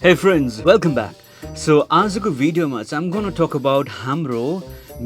Hey friends, welcome back. So आजको भिडियोमा चाहिँ I'm going to talk about हाम्रो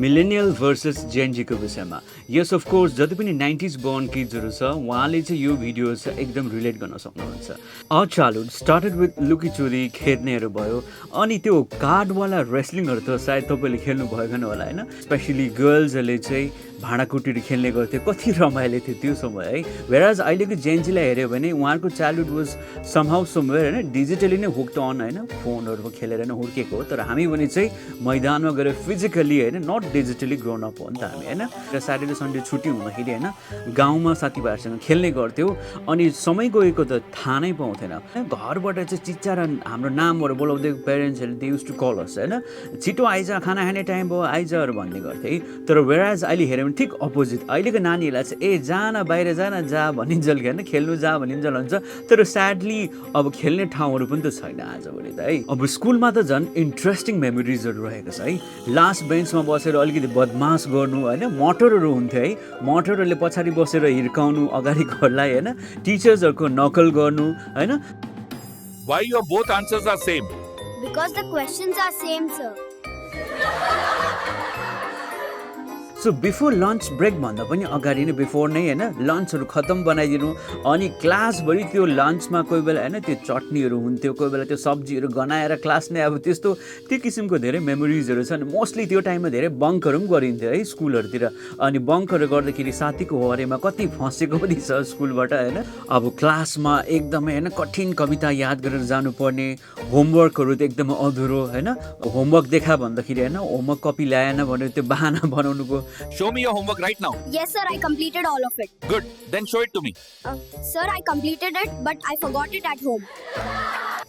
मिलेनियल भर्सेस जेनजीको विषयमा. यस अफ कोर्स जति पनि 90s बोर्न किड्सहरू छ उहाँले चाहिँ यो भिडियो चाहिँ एकदम रिलेट गर्न सक्नुहुन्छ. अ चाइल्डहुड स्टार्टेड विथ लुकीचोरी खेल्नेहरू भयो अनि त्यो कार्डवाला रेस्लिङहरू त सायद तपाईँले खेल्नु भएन होला होइन. स्पेसली गर्ल्सहरूले चाहिँ भाँडाकुटीहरू खेल्ने गर्थ्यो. कति रमाइलो थियो त्यो समय है. वेराज अहिलेको जेनजीलाई हेऱ्यो भने उहाँहरूको चाइल्डहुड वाज समहाउ समवेयर होइन, डिजिटली नै हुक्ड अन होइन, फोनहरूमा खेलेर नै हुर्केको हो. तर हामी भने चाहिँ मैदानमा गएर फिजिकली होइन, नट डिजिटली ग्रोन अप हो नि त हामी होइन. र स्याटरडे सन्डे छुट्टी हुँदाखेरि होइन गाउँमा साथीभाइहरूसँग खेल्ने गर्थ्यौँ अनि समय गएको त थाहा नै पाउँथेन. घरबाट चाहिँ चिच्चाएर हाम्रो नामहरू बोलाउँदै पेरेन्ट्सहरूले दे युज टु कल अस होइन, छिटो आइज खाना खाने टाइम भयो आइजहरू भन्ने गर्थे है. तर वेराज अहिले हेऱ्यो भने ठिक अपोजिट. अहिलेको नानीहरूलाई चाहिँ ए जान बाहिर जान जा भनिन्जल कि होइन, खेल्नु जा भनिन्जल हुन्छ. तर स्याडली अब खेल्ने ठाउँहरू पनि त छैन आजभोलि त है. अब स्कुलमा त झन् इन्ट्रेस्टिङ मेमोरिजहरू रहेको छ है. लास्ट बेन्चमा बसेर अलिकति बदमास गर्नु होइन, मटरहरू हुन्थ्यो है, मटरहरूले पछाडि बसेर हिर्काउनु अगाडि घरलाई होइन, टिचर्सहरूको नकल गर्नु होइन. Why your both answers are same? Because the questions are same, sir. So before lunch break भन्दा पनि अगाडि नै बिफोर नै होइन लन्चहरू खत्तम बनाइदिनु अनि क्लासभरि त्यो लन्चमा कोही बेला होइन त्यो चटनीहरू हुन्थ्यो, कोही बेला त्यो सब्जीहरू गनाएर क्लास नै अब त्यस्तो त्यो किसिमको धेरै मेमोरिजहरू छन्. मोस्टली त्यो टाइममा धेरै बङ्कहरू पनि गरिन्थ्यो है स्कुलहरूतिर. अनि बङ्कहरू गर्दाखेरि साथीको हरेमा कति फँसेको पनि छ स्कुलबाट होइन. अब क्लासमा एकदमै होइन कठिन कविता याद गरेर जानुपर्ने, होमवर्कहरू त एकदमै अधुरो होइन. होमवर्क देखा भन्दाखेरि होइन होमवर्क कपी ल्याएन भनेर त्यो बहाना बनाउनुको. Show me your homework right now. Yes, sir, I completed all of it. Good. Then show it to me. Sir, I completed it, but I forgot it at home.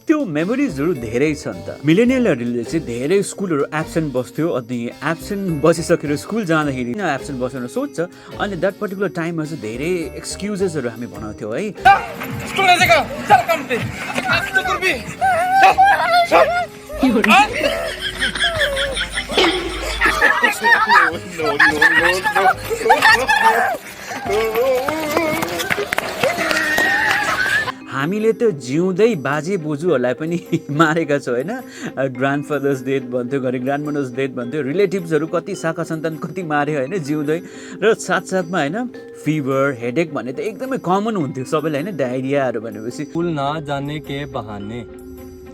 त्यो मेमोरिजहरू धेरै छन् त. मिलेनियलहरूले चाहिँ धेरै स्कुलहरू एब्सेन्ट बस्थ्यो अनि एब्सेन्ट बसिसकेर स्कुल जाँदाखेरि एब्सेन्ट बसेर सोध्छ अनि द्याट पर्टिकुलर टाइममा चाहिँ धेरै एक्सक्युजेसहरू हामी बनाउँथ्यौँ है. हामीले त जिउँदै बाजे बोजूहरूलाई पनि मारेका छौँ होइन. ग्रान्डफादर्स डेथ भन्थ्यो, घरि ग्रान्डमदर्स डेथ भन्थ्यो, रिलेटिभ्सहरू कति शाखा सन्तान कति मार्यो होइन जिउँदै. र साथसाथमा होइन फिभर हेडेक भन्ने त एकदमै कमन हुन्थ्यो सबैलाई होइन. डायरियाहरू भनेपछि स्कूल ना जाने के बहाने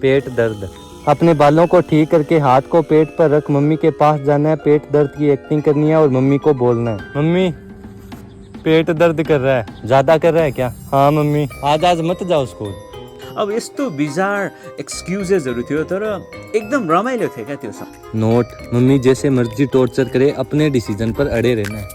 पेट दर्द, अपने बालों को ठीक करके हाथ को पेट पर रख मम्मी के पास जाना है, पेट दर्द की एक्टिंग करनी है और मम्मी को बोलना है मम्मी पेट दर्द कर रहा है, ज्यादा कर रहा है क्या? हाँ मम्मी आज मत जाओ स्कूल. अब यस्तो बिजार एक्सक्युजेसहरू थियो तर एकदम रमाइलो थियो क्या त्यो सब. नोट, मम्मी जैसे मर्जी टॉर्चर करे अपने डिसीजन पर अड़े रहना है.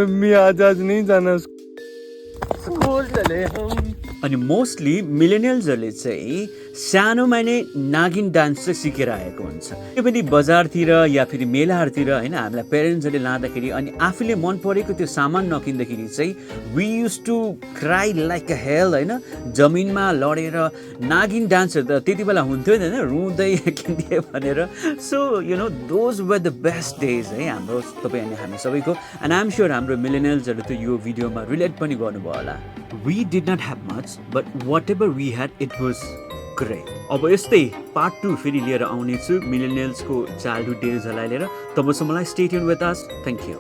मम्मी आज नहीं जाना स्कूल चले हम. अनि मोस्टली मिलेनियल्सहरूले चाहिँ सानोमा नै नागिन डान्स चाहिँ सिकेर आएको हुन्छ. त्यो पनि बजारतिर या फेरि मेलाहरूतिर होइन हामीलाई पेरेन्ट्सहरूले लाँदाखेरि अनि आफूले मन परेको त्यो सामान नकिन्दाखेरि चाहिँ we used to cry like a hell होइन. जमिनमा लडेर नागिन डान्सहरू त त्यति बेला हुन्थ्यो नि होइन, रुँदै किनिदिए भनेर. So you know those were the best days है हाम्रो तपाईँ अनि हामी सबैको. एन्ड आइ एम स्योर हाम्रो मिलेनियल्सहरू त यो भिडियोमा रिलेट पनि गर्नुभयो होला. We did not have much but whatever we had it was great. अब यस्तै पार्ट 2 फेरि लिएर आउनेछु मिलेनियल्सको चाइल्डहुड डेजहरूलाई लिएर. तबसम्मलाई stay tune with us. Thank you.